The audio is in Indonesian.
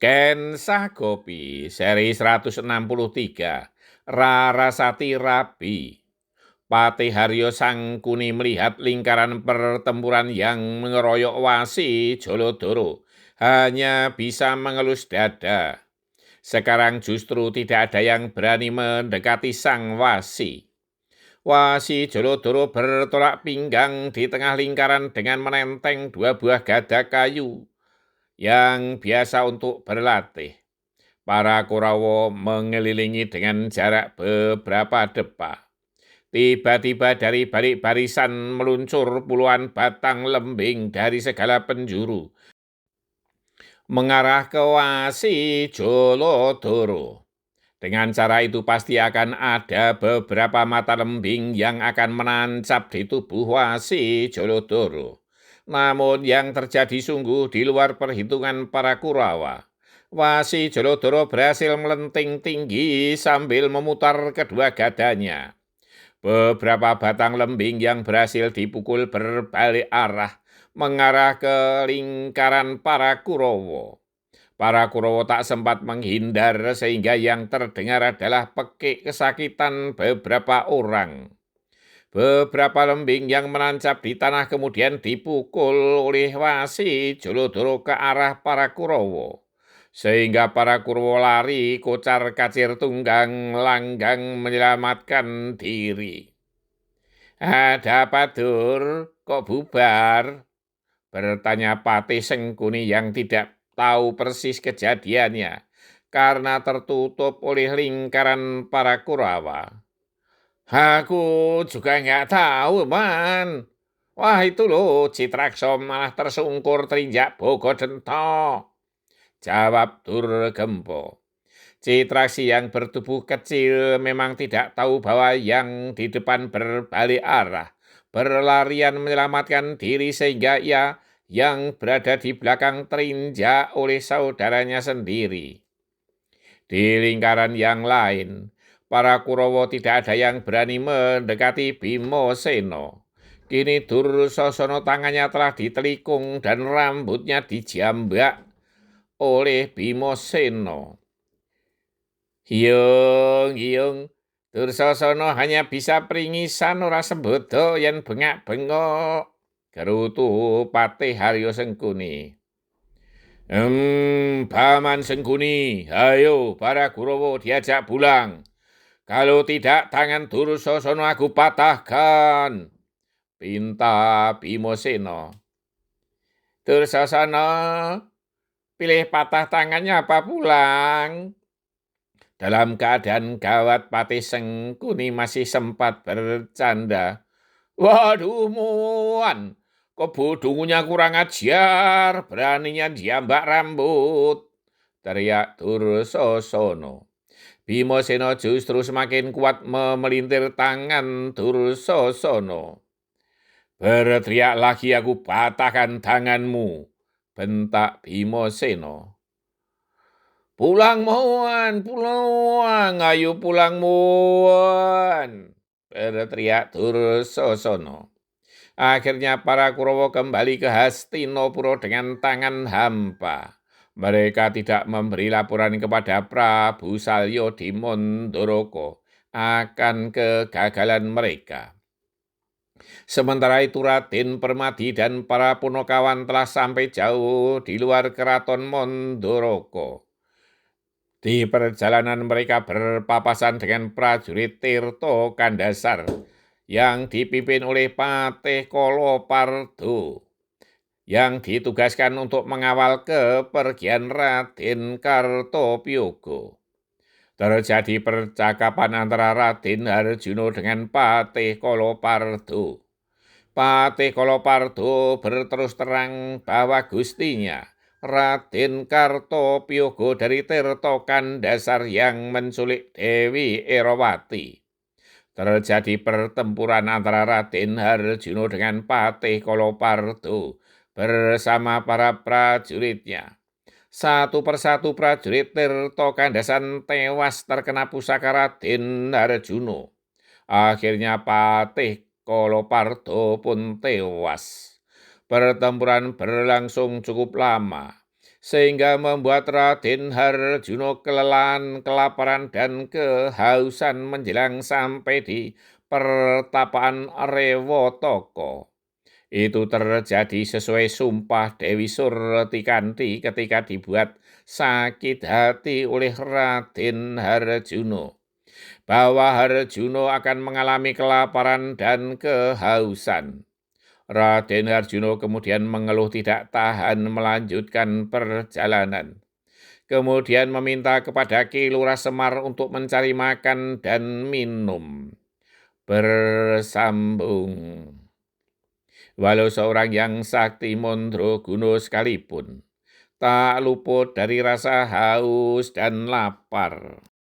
Ken Sagopi, seri 163, Rarasati Rabi. Patih Haryo Sangkuni melihat lingkaran pertempuran yang mengeroyok Wasi Jolodoro hanya bisa mengelus dada. Sekarang justru tidak ada yang berani mendekati sang Wasi. Wasi Jolodoro bertolak pinggang di tengah lingkaran dengan menenteng dua buah gada kayu yang biasa untuk berlatih. Para Kurawa mengelilingi dengan jarak beberapa depa. Tiba-tiba dari balik barisan meluncur puluhan batang lembing dari segala penjuru, mengarah ke Wasi Jolodoro. Dengan cara itu pasti akan ada beberapa mata lembing yang akan menancap di tubuh Wasi Jolodoro. Namun yang terjadi sungguh di luar perhitungan para Kurawa. Wasi Jolodoro berhasil melenting tinggi sambil memutar kedua gadanya. Beberapa batang lembing yang berhasil dipukul berbalik arah mengarah ke lingkaran para Kurawa. Para Kurawa tak sempat menghindar sehingga yang terdengar adalah pekik kesakitan beberapa orang. Beberapa lembing yang menancap di tanah kemudian dipukul oleh Wasi Jolodoro ke arah para Kurawa. Sehingga para Kurawa lari kocar-kacir tunggang langgang menyelamatkan diri. Ada apa, Dur? Kok bubar? Bertanya Patih Sengkuni yang tidak tahu persis kejadiannya karena tertutup oleh lingkaran para Kurawa. Aku juga nggak tahu, Man. Wah, itu loh, Citrakso malah tersungkur terinjak Bogodento. Jawab Durgempo. Citraksi yang bertubuh kecil memang tidak tahu bahwa yang di depan berbalik arah, berlarian menyelamatkan diri sehingga ia yang berada di belakang terinjak oleh saudaranya sendiri. Di lingkaran yang lain, para Kurawa tidak ada yang berani mendekati Bimoseno. Kini Dursasana tangannya telah ditelikung dan rambutnya dijambak oleh Bimoseno. Hiyung, Dursasana hanya bisa pringisan ora sembodo yen bengak-bengok. Gerutu Patih Haryo Sengkuni. Paman Sengkuni, ayo para Kurawa diajak pulang. Kalau tidak tangan Dursasana aku patahkan. Pinta Bimoseno. Dursasana, pilih patah tangannya apa pulang? Dalam keadaan gawat Patih Sengkuni masih sempat bercanda. Waduh, Muan, kebodongunya kurang ajar, beraninya diambak rambut, teriak Dursasana. Bimoseno justru semakin kuat memelintir tangan Dursasana. Berteriak lagi aku patahkan tanganmu, bentak Bimoseno. Pulang pulang, ayo pulang Muan, berteriak Dursasana. Akhirnya para Kurawa kembali ke Hastinapura dengan tangan hampa. Mereka tidak memberi laporan kepada Prabu Salya di Mandoraka akan kegagalan mereka. Sementara itu Raden Permadi dan para punakawan telah sampai jauh di luar keraton Mandoraka. Di perjalanan mereka berpapasan dengan prajurit Tirto Kandasar yang dipimpin oleh Patih Kolopardo yang ditugaskan untuk mengawal kepergian Raden Kartopyogo. Terjadi percakapan antara Raden Harjuno dengan Patih Kolopardo. Patih Kolopardo berterus terang bahwa gustinya Raden Kartopyogo dari Tirto Kandasar yang menculik Dewi Erowati. Terjadi pertempuran antara Raden Harjuno dengan Patih Kolopardo bersama para prajuritnya. Satu persatu prajurit Tirto Kandasar tewas terkena pusaka Raden Harjuno. Akhirnya Patih Kolopardo pun tewas. Pertempuran berlangsung cukup lama. sehingga membuat Raden Harjuno kelelahan, kelaparan, dan kehausan menjelang sampai di pertapaan Rewotoko. Itu terjadi sesuai sumpah Dewi Surtikanti ketika dibuat sakit hati oleh Raden Harjuno, bahwa Harjuno akan mengalami kelaparan dan kehausan. Raden Harjuno kemudian mengeluh tidak tahan melanjutkan perjalanan. Kemudian meminta kepada Ki Lurah Semar untuk mencari makan dan minum. Bersambung. Walau seorang yang sakti Mandraguna sekalipun, tak luput dari rasa haus dan lapar.